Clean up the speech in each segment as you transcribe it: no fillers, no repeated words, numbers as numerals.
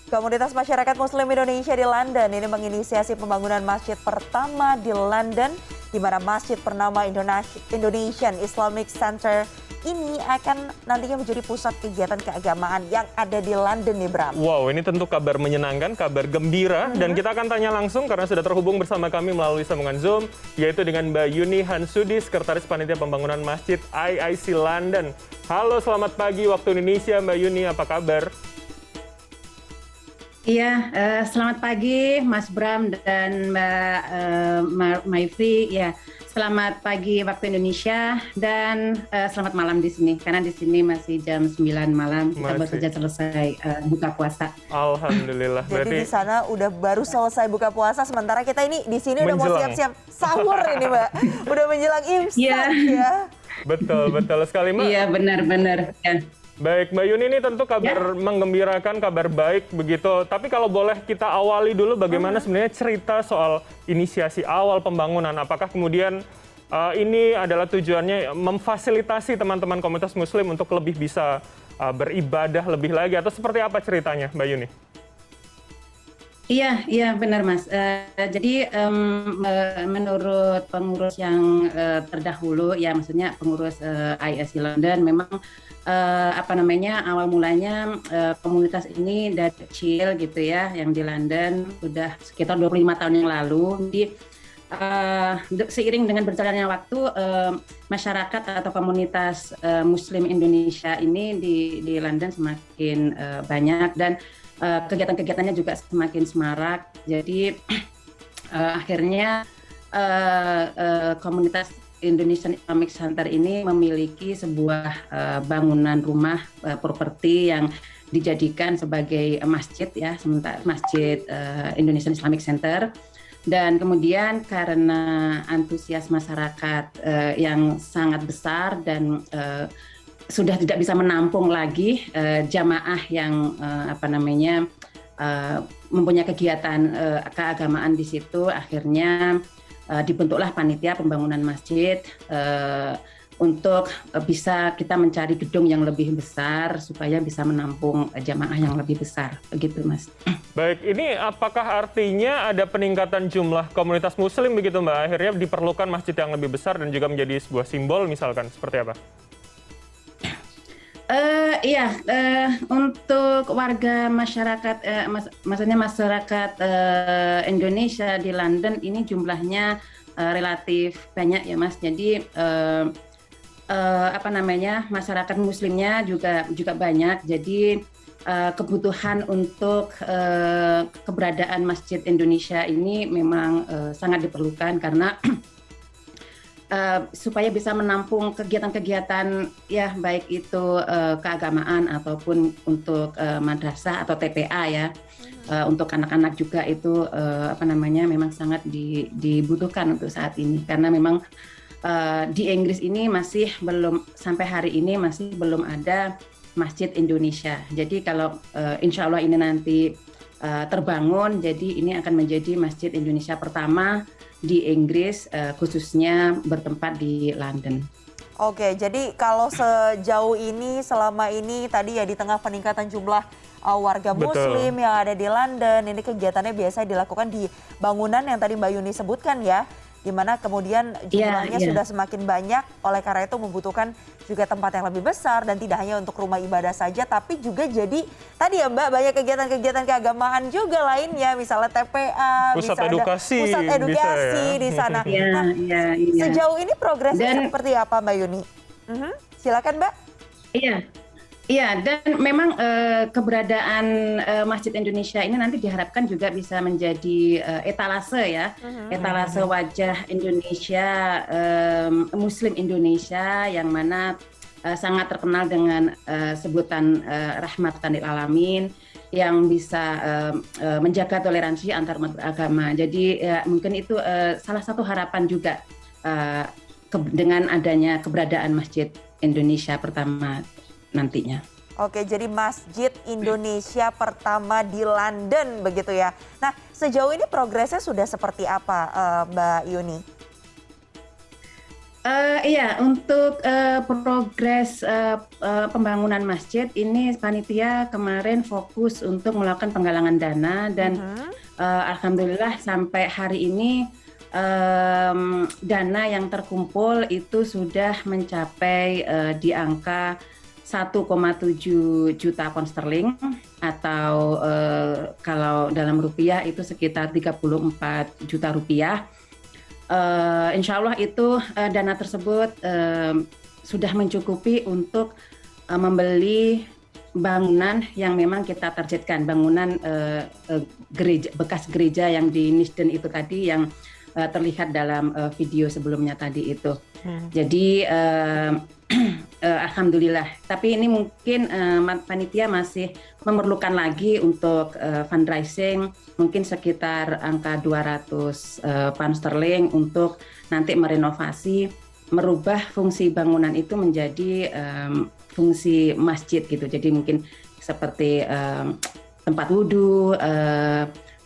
Komunitas masyarakat Muslim Indonesia di London ini menginisiasi pembangunan masjid pertama di London, di mana masjid bernama Indonesian Islamic Center ini akan nantinya menjadi pusat kegiatan keagamaan yang ada di London nih, Bram. Wow, ini tentu kabar menyenangkan, kabar gembira. Dan kita akan tanya langsung karena sudah terhubung bersama kami melalui sambungan Zoom, yaitu dengan Mbak Yuni Hansudi, Sekretaris Panitia Pembangunan Masjid IIC London. Halo, selamat pagi waktu Indonesia, Mbak Yuni, apa kabar? Iya, selamat pagi Mas Bram dan Mbak Maifri. Ya, selamat pagi waktu Indonesia dan selamat malam di sini. Karena di sini masih jam 9 malam, kita baru saja selesai buka puasa. Alhamdulillah. Jadi di sana udah baru selesai buka puasa, sementara kita ini di sini udah mau siap-siap sahur ini, Mbak. Udah menjelang imsak ya. Betul sekali, Mbak. Iya, benar-benar. Ya. Baik, Mbak Yuni, ini tentu kabar menggembirakan, kabar baik begitu. Tapi kalau boleh kita awali dulu bagaimana sebenarnya cerita soal inisiasi awal pembangunan. Apakah kemudian ini adalah tujuannya memfasilitasi teman-teman komunitas muslim untuk lebih bisa beribadah lebih lagi, atau seperti apa ceritanya, Mbak Yuni? Iya benar Mas. Jadi menurut pengurus yang terdahulu, ya maksudnya pengurus IIC London, memang awal mulanya komunitas ini dari kecil gitu ya, yang di London udah sekitar 25 tahun yang lalu. Jadi seiring dengan berjalannya waktu, masyarakat atau komunitas Muslim Indonesia ini di London semakin banyak dan kegiatan-kegiatannya juga semakin semarak. Jadi akhirnya komunitas Indonesian Islamic Center ini memiliki sebuah bangunan rumah properti yang dijadikan sebagai masjid ya, sementara masjid Indonesian Islamic Center. Dan kemudian karena antusias masyarakat yang sangat besar dan sudah tidak bisa menampung lagi jamaah yang mempunyai kegiatan keagamaan di situ, akhirnya dibentuklah panitia pembangunan masjid untuk bisa kita mencari gedung yang lebih besar supaya bisa menampung jamaah yang lebih besar, begitu Mas. Baik, ini apakah artinya ada peningkatan jumlah komunitas muslim begitu, Mbak? Akhirnya diperlukan masjid yang lebih besar dan juga menjadi sebuah simbol misalkan, seperti apa? Untuk warga masyarakat, maksudnya masyarakat Indonesia di London ini jumlahnya relatif banyak ya Mas. Jadi masyarakat Muslimnya juga banyak. Jadi kebutuhan untuk keberadaan Masjid Indonesia ini memang sangat diperlukan karena supaya bisa menampung kegiatan-kegiatan ya, baik itu keagamaan ataupun untuk madrasah atau TPA ya. Untuk anak-anak juga itu memang sangat dibutuhkan untuk saat ini, karena memang di Inggris ini masih belum, sampai hari ini masih belum ada Masjid Indonesia. Jadi kalau insya Allah ini nanti terbangun, jadi ini akan menjadi Masjid Indonesia pertama di Inggris, khususnya bertempat di London. Oke, jadi kalau sejauh ini, selama ini tadi ya di tengah peningkatan jumlah warga Muslim yang ada di London, ini kegiatannya biasa dilakukan di bangunan yang tadi Mbak Yuni sebutkan ya, di mana kemudian jumlahnya sudah semakin banyak, oleh karena itu membutuhkan juga tempat yang lebih besar dan tidak hanya untuk rumah ibadah saja, tapi juga jadi tadi ya Mbak, banyak kegiatan-kegiatan keagamaan juga lainnya, misalnya TPA, pusat bisa edukasi, ada pusat edukasi bisa, ya, di sana. Sejauh ini progresnya seperti apa Mbak Yuni? Silakan Mbak. Iya, dan memang keberadaan Masjid Indonesia ini nanti diharapkan juga bisa menjadi etalase ya, etalase wajah Indonesia, Muslim Indonesia, yang mana sangat terkenal dengan sebutan rahmatan lil alamin, yang bisa menjaga toleransi antar umat beragama. Jadi mungkin itu salah satu harapan juga dengan adanya keberadaan Masjid Indonesia pertama nantinya. Oke, jadi Masjid Indonesia pertama di London begitu ya. Nah, sejauh ini progresnya sudah seperti apa, Mbak Yuni? Iya, untuk progres pembangunan masjid ini panitia kemarin fokus untuk melakukan penggalangan dana dan alhamdulillah sampai hari ini dana yang terkumpul itu sudah mencapai di angka 1,7 juta pound sterling atau kalau dalam rupiah itu sekitar 34 juta rupiah. Insya Allah itu dana tersebut sudah mencukupi untuk membeli bangunan yang memang kita targetkan, bangunan gereja, bekas gereja yang di Nisden itu tadi yang terlihat dalam video sebelumnya tadi itu. Jadi alhamdulillah. Tapi ini mungkin panitia masih memerlukan lagi untuk fundraising, mungkin sekitar angka 200 pound sterling untuk nanti merenovasi, merubah fungsi bangunan itu menjadi fungsi masjid gitu. Jadi mungkin seperti tempat wudhu,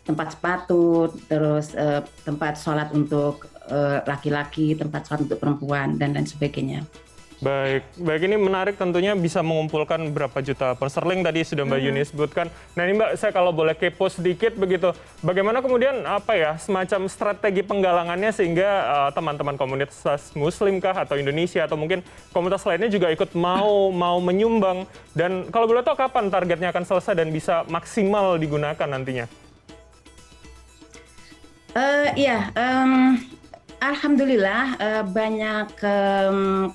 tempat sepatu, terus tempat sholat untuk laki-laki, tempat sholat untuk perempuan, dan lain sebagainya. Baik, baik, ini menarik, tentunya bisa mengumpulkan berapa juta pound sterling tadi sudah Mbak Yuni sebutkan. Nah ini Mbak, saya kalau boleh kepo sedikit begitu, bagaimana kemudian apa ya semacam strategi penggalangannya sehingga teman-teman komunitas Muslim kah atau Indonesia atau mungkin komunitas lainnya juga ikut mau menyumbang, dan kalau boleh tahu kapan targetnya akan selesai dan bisa maksimal digunakan nantinya? Iya. Alhamdulillah banyak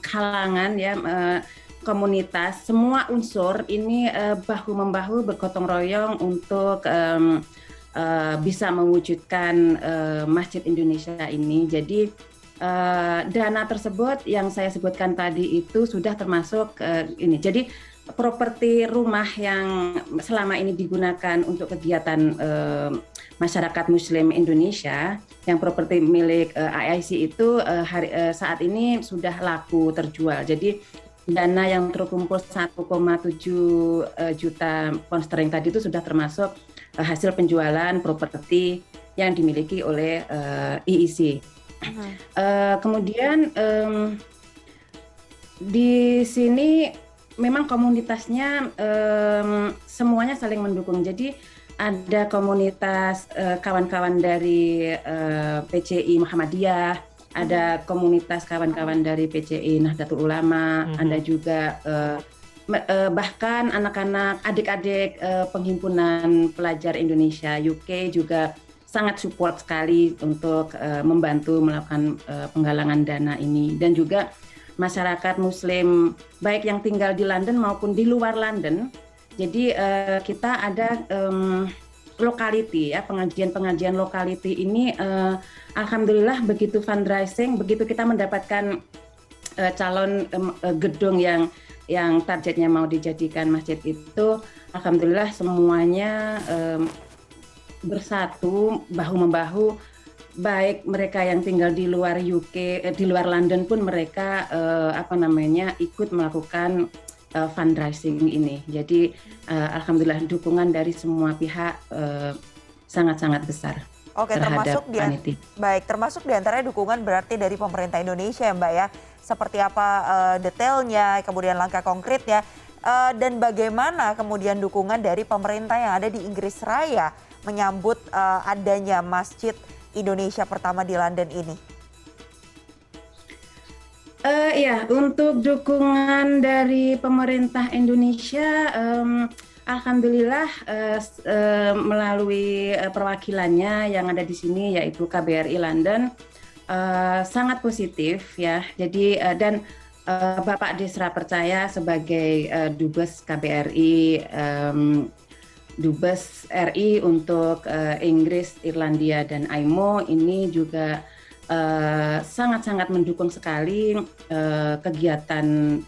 kalangan ya, komunitas, semua unsur ini bahu-membahu bergotong royong untuk bisa mewujudkan Masjid Indonesia ini. Jadi dana tersebut yang saya sebutkan tadi itu sudah termasuk ini. Jadi properti rumah yang selama ini digunakan untuk kegiatan masyarakat Muslim Indonesia, yang properti milik IIC itu saat ini sudah laku terjual. Jadi dana yang terkumpul 1,7 juta pound sterling tadi itu sudah termasuk hasil penjualan properti yang dimiliki oleh IIC. Kemudian di sini memang komunitasnya semuanya saling mendukung. Jadi ada komunitas kawan-kawan dari PCI Muhammadiyah, ada komunitas kawan-kawan dari PCI Nahdlatul Ulama, ada juga bahkan anak-anak, adik-adik penghimpunan pelajar Indonesia UK juga sangat support sekali untuk membantu melakukan penggalangan dana ini. Dan juga masyarakat Muslim baik yang tinggal di London maupun di luar London. Jadi kita ada lokality ya, pengajian lokality ini alhamdulillah begitu fundraising, begitu kita mendapatkan calon gedung yang targetnya mau dijadikan masjid itu, alhamdulillah semuanya bersatu bahu-membahu, baik mereka yang tinggal di luar UK, di luar London pun mereka ikut melakukan fundraising ini. Jadi alhamdulillah dukungan dari semua pihak sangat-sangat besar. Oke, termasuk termasuk diantaranya dukungan berarti dari pemerintah Indonesia ya Mbak ya. Seperti apa detailnya, kemudian langkah konkretnya, dan bagaimana kemudian dukungan dari pemerintah yang ada di Inggris Raya menyambut adanya Masjid Indonesia pertama di London ini. Ya, untuk dukungan dari pemerintah Indonesia, alhamdulillah melalui perwakilannya yang ada di sini yaitu KBRI London sangat positif ya. Jadi dan Bapak Desra Percaya sebagai Dubes KBRI, Dubes RI untuk Inggris, Irlandia dan AIMO ini juga sangat-sangat mendukung sekali kegiatan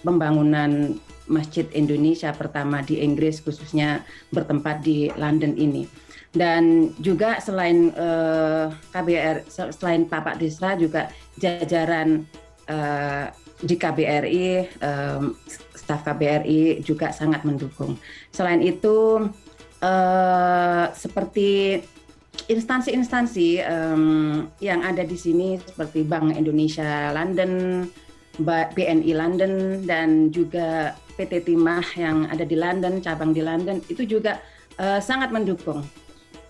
pembangunan Masjid Indonesia pertama di Inggris, khususnya bertempat di London ini. Dan juga selain selain Bapak Desra juga jajaran di KBRI, staf KBRI juga sangat mendukung. Selain itu seperti instansi-instansi yang ada di sini seperti Bank Indonesia London, BNI London, dan juga PT Timah yang ada di London, cabang di London, itu juga sangat mendukung.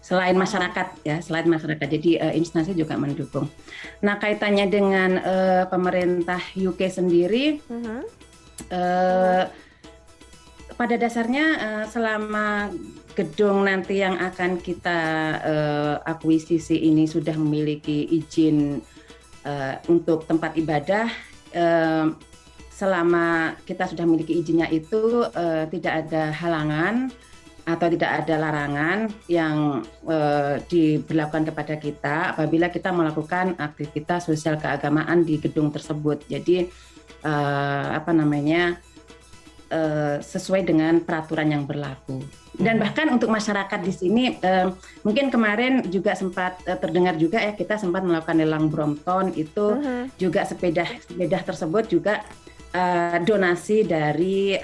Selain masyarakat ya, selain masyarakat, jadi instansi juga mendukung. Nah, kaitannya dengan pemerintah UK sendiri, pada dasarnya selama gedung nanti yang akan kita akuisisi ini sudah memiliki izin untuk tempat ibadah, selama kita sudah memiliki izinnya itu tidak ada halangan atau tidak ada larangan yang diberlakukan kepada kita apabila kita melakukan aktivitas sosial keagamaan di gedung tersebut. Jadi sesuai dengan peraturan yang berlaku. Dan bahkan untuk masyarakat di sini, mungkin kemarin juga sempat terdengar juga ya, kita sempat melakukan lelang Brompton itu juga sepeda tersebut juga donasi dari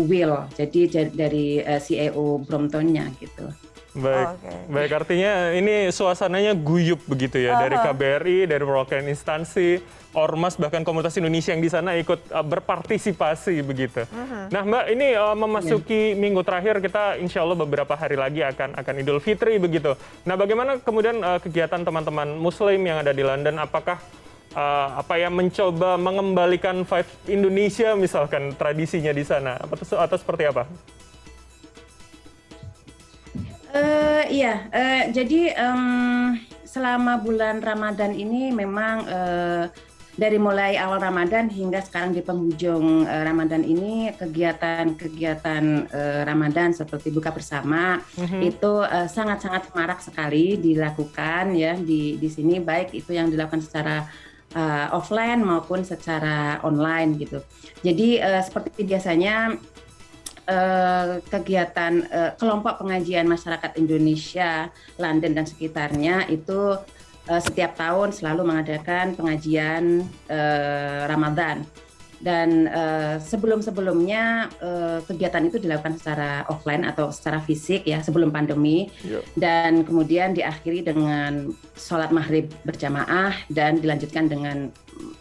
Will, jadi dari CEO Bromptonnya gitu. Baik, baik, artinya ini suasananya guyup begitu ya, dari KBRI, dari perwakilan instansi, ormas, bahkan komunitas Indonesia yang di sana ikut berpartisipasi begitu. Nah Mbak, ini memasuki minggu terakhir, kita insya Allah beberapa hari lagi akan Idul Fitri begitu. Nah bagaimana kemudian kegiatan teman-teman Muslim yang ada di London, apakah mencoba mengembalikan vibe Indonesia misalkan tradisinya di sana, atau seperti apa? Jadi selama bulan Ramadan ini memang dari mulai awal Ramadan hingga sekarang di penghujung Ramadan ini kegiatan Ramadan seperti buka bersama itu sangat-sangat marak sekali dilakukan ya di sini, baik itu yang dilakukan secara offline maupun secara online gitu. Jadi seperti biasanya kegiatan kelompok pengajian masyarakat Indonesia London dan sekitarnya itu setiap tahun selalu mengadakan pengajian Ramadan, dan sebelum-sebelumnya kegiatan itu dilakukan secara offline atau secara fisik ya sebelum pandemi, dan kemudian diakhiri dengan sholat maghrib berjamaah dan dilanjutkan dengan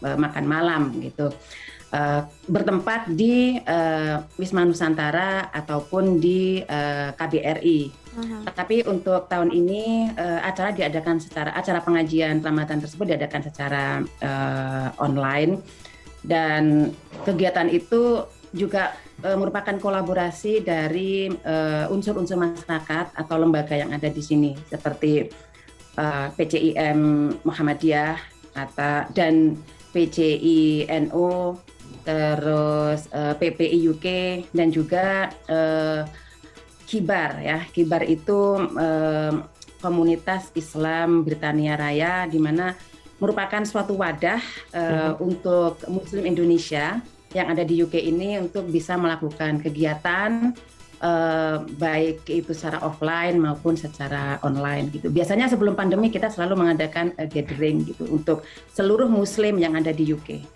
makan malam gitu. Bertempat di Wisma Nusantara ataupun di KBRI. Tapi untuk tahun ini acara pengajian Ramadan tersebut diadakan secara online, dan kegiatan itu juga merupakan kolaborasi dari unsur-unsur masyarakat atau lembaga yang ada di sini seperti PCIM Muhammadiyah dan PCINO, terus PPI UK, dan juga Kibar ya. Kibar itu komunitas Islam Britania Raya, di mana merupakan suatu wadah untuk Muslim Indonesia yang ada di UK ini untuk bisa melakukan kegiatan baik itu secara offline maupun secara online gitu. Biasanya sebelum pandemi kita selalu mengadakan gathering gitu untuk seluruh Muslim yang ada di UK.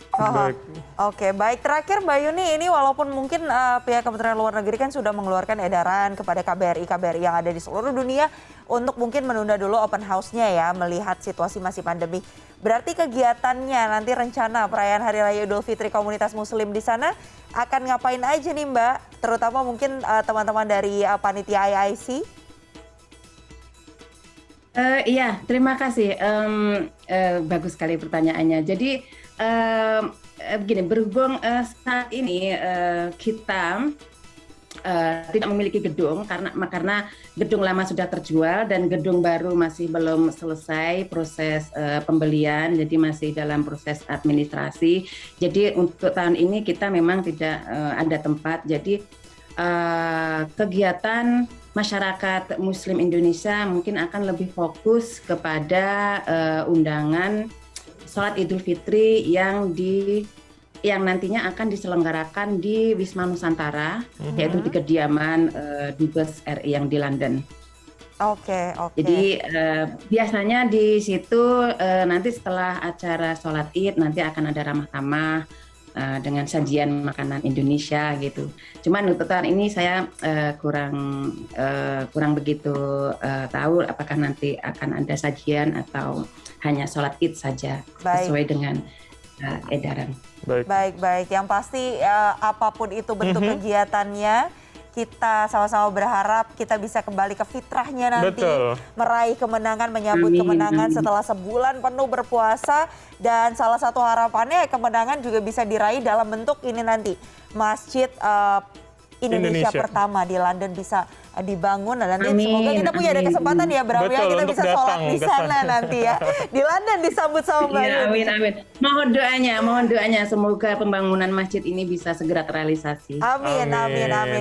Oke, baik. Terakhir Mbak Yuni, ini walaupun mungkin pihak Kementerian Luar Negeri kan sudah mengeluarkan edaran kepada KBRI yang ada di seluruh dunia untuk mungkin menunda dulu open house-nya ya, melihat situasi masih pandemi. Berarti kegiatannya nanti, rencana perayaan Hari Raya Idul Fitri komunitas Muslim di sana akan ngapain aja nih Mbak? Terutama mungkin teman-teman dari panitia IIC. Iya, terima kasih. Bagus sekali pertanyaannya. Jadi begini, berhubung saat ini kita tidak memiliki gedung karena gedung lama sudah terjual dan gedung baru masih belum selesai proses pembelian, jadi masih dalam proses administrasi. Jadi untuk tahun ini kita memang tidak ada tempat. Jadi kegiatan masyarakat Muslim Indonesia mungkin akan lebih fokus kepada undangan sholat Idul Fitri yang nantinya akan diselenggarakan di Wisma Nusantara, yaitu di kediaman Dubes RI yang di London. Oke. Jadi biasanya di situ nanti setelah acara sholat Id nanti akan ada ramah tamah dengan sajian makanan Indonesia gitu. Cuman untuk tahun ini saya kurang begitu tahu apakah nanti akan ada sajian atau hanya sholat Id saja. Baik. Sesuai dengan edaran. Baik. Yang pasti apapun itu bentuk kegiatannya, kita sama-sama berharap kita bisa kembali ke fitrahnya nanti. Betul. Meraih kemenangan, menyambut kemenangan setelah sebulan penuh berpuasa. Dan salah satu harapannya kemenangan juga bisa diraih dalam bentuk ini nanti. Masjid Indonesia pertama di London bisa dibangun, dan nanti semoga kita punya ada kesempatan ya Bram, ya kita bisa sholat di sana nanti ya. Di London disambut sama Mbak Yuni. Amin. Mohon doanya semoga pembangunan masjid ini bisa segera terrealisasi. Amin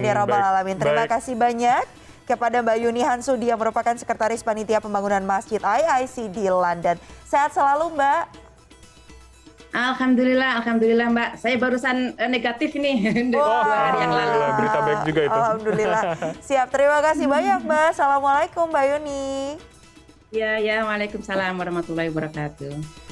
ya rabbal alamin. Terima kasih banyak kepada Mbak Yuni Hansudi yang merupakan Sekretaris Panitia Pembangunan Masjid IIC di London. Sehat selalu Mbak. Alhamdulillah Mbak. Saya barusan negatif ini. Wah, yang lalu. Berita baik juga itu. Alhamdulillah. Siap, terima kasih banyak Mbak. Assalamualaikum Mbak Yuni. Ya, Waalaikumsalam warahmatullahi wabarakatuh.